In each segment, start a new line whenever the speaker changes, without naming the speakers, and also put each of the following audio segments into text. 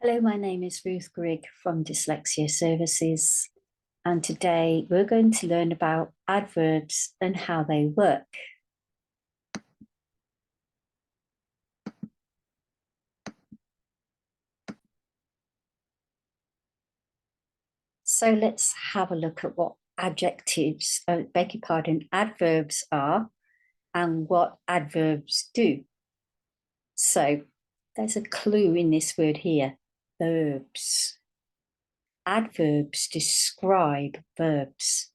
Hello, my name is Ruth Grigg from Dyslexia Services, and today we're going to learn about adverbs and how they work. So let's have a look at what adjectives, adverbs are and what adverbs do. So there's a clue in this word here, verbs. Adverbs describe verbs.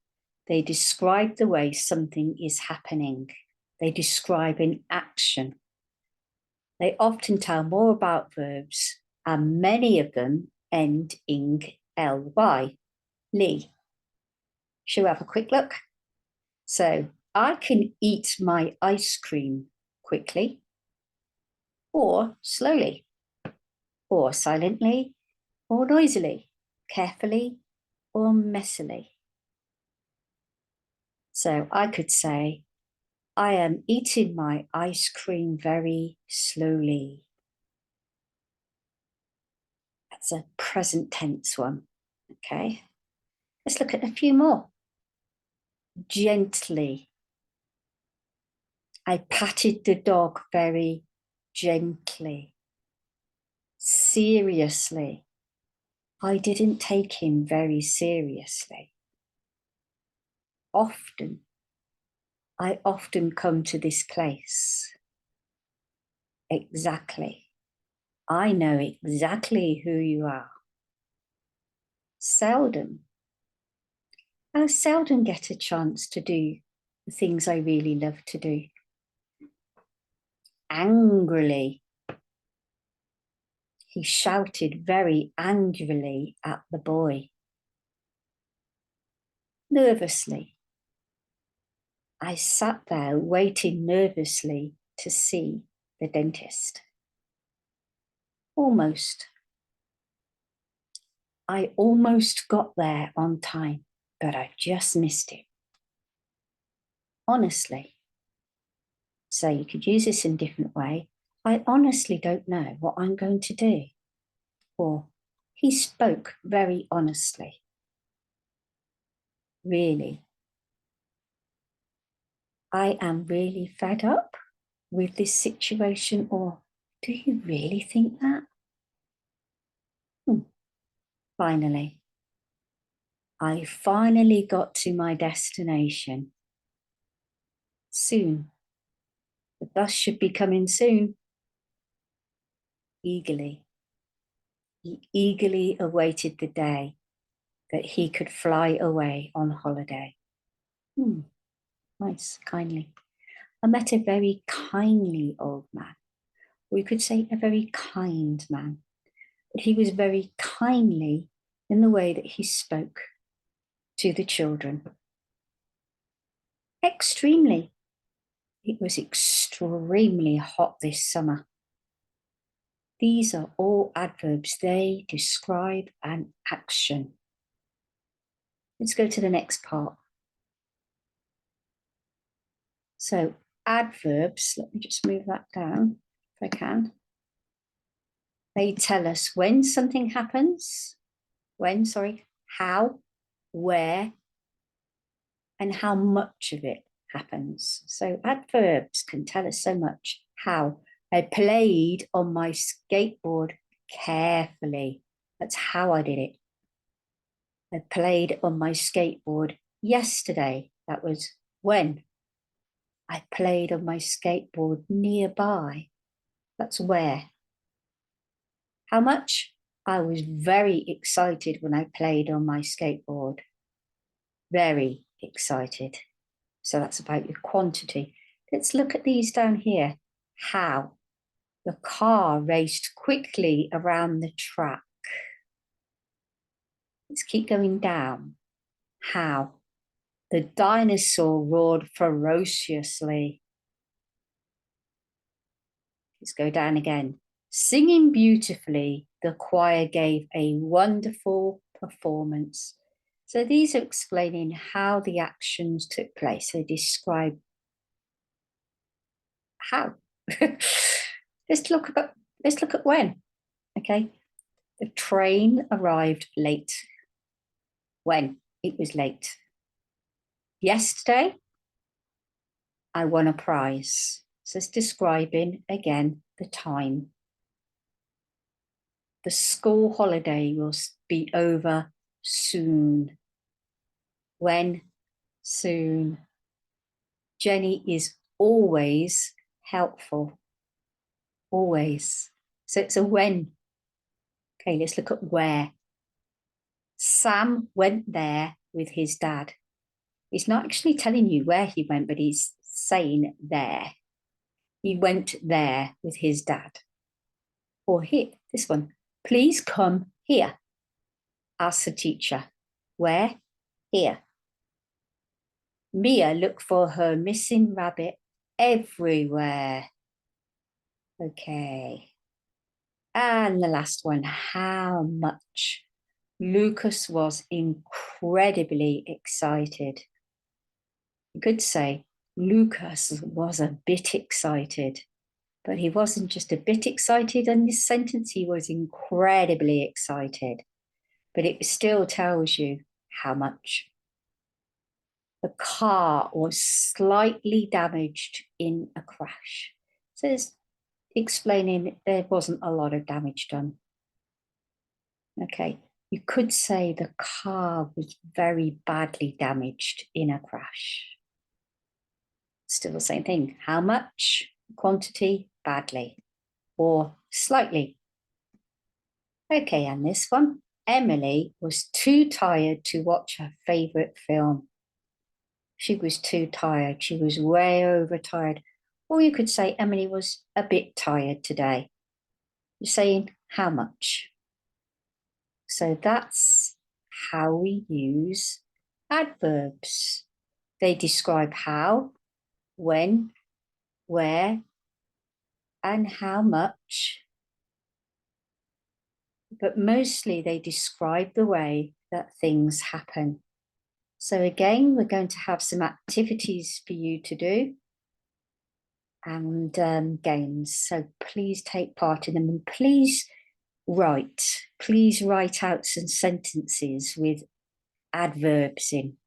They describe the way something is happening. They describe an action. They often tell more about verbs, and many of them end in ly, ly. Shall we have a quick look? So, I can eat my ice cream quickly, or slowly, or silently, or noisily, carefully, or messily. So I could say, I am eating my ice cream very slowly. That's a present tense one. Okay. Let's look at a few more. Gently. I patted the dog very gently. Seriously. I didn't take him very seriously. Often. I often come to this place. Exactly. I know exactly who you are. Seldom. I seldom get a chance to do the things I really love to do. Angrily. He shouted very angrily at the boy. Nervously. I sat there waiting nervously to see the dentist. Almost. I almost got there on time, but I just missed it. Honestly. So you could use this in a different way. I honestly don't know what I'm going to do. Or he spoke very honestly. Really. I am really fed up with this situation, or do you really think that? Finally. I finally got to my destination. Soon. The bus should be coming soon. Eagerly. He eagerly awaited the day that he could fly away on holiday. Nice, kindly. I met a very kindly old man. We could say a very kind man. But he was very kindly in the way that he spoke to the children. Extremely. It was extremely hot this summer. These are all adverbs. They describe an action. Let's go to the next part. So adverbs, let me just move that down if I can. They tell us when something happens, how, where, and how much of it happens. So adverbs can tell us so much. How? I played on my skateboard carefully. That's how I did it. I played on my skateboard yesterday. That was when. I played on my skateboard nearby. That's where. How much? I was very excited when I played on my skateboard. Very excited. So that's about your quantity. Let's look at these down here. How? The car raced quickly around the track. Let's keep going down. How? The dinosaur roared ferociously. Let's go down again. Singing beautifully, the choir gave a wonderful performance. So these are explaining how the actions took place. They describe how. let's look at when. Okay. The train arrived late. When? It was late. Yesterday, I won a prize. So it's describing again the time. The school holiday will be over soon. When? Soon. Jenny is always helpful. Always. So it's a when. Okay, let's look at where. Sam went there with his dad. He's not actually telling you where he went, but he's saying there. He went there with his dad. Or here, this one. Please come here, asked the teacher. Where? Here. Mia looked for her missing rabbit everywhere. Okay. And the last one, how much? Lucas was incredibly excited. You could say Lucas was a bit excited, but he wasn't just a bit excited in this sentence, he was incredibly excited. But it still tells you how much. The car was slightly damaged in a crash. So it's explaining there wasn't a lot of damage done. Okay, you could say the car was very badly damaged in a crash. Still the same thing. How much? Quantity, badly, or slightly. Okay, and this one. Emily was too tired to watch her favourite film. She was too tired. She was way overtired. Or you could say Emily was a bit tired today. You're saying how much? So that's how we use adverbs. They describe how, when, where, and how much. But mostly they describe the way that things happen. So again, we're going to have some activities for you to do and games. So please take part in them and please write out some sentences with adverbs in.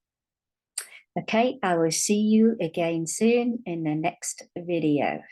Okay, I will see you again soon in the next video.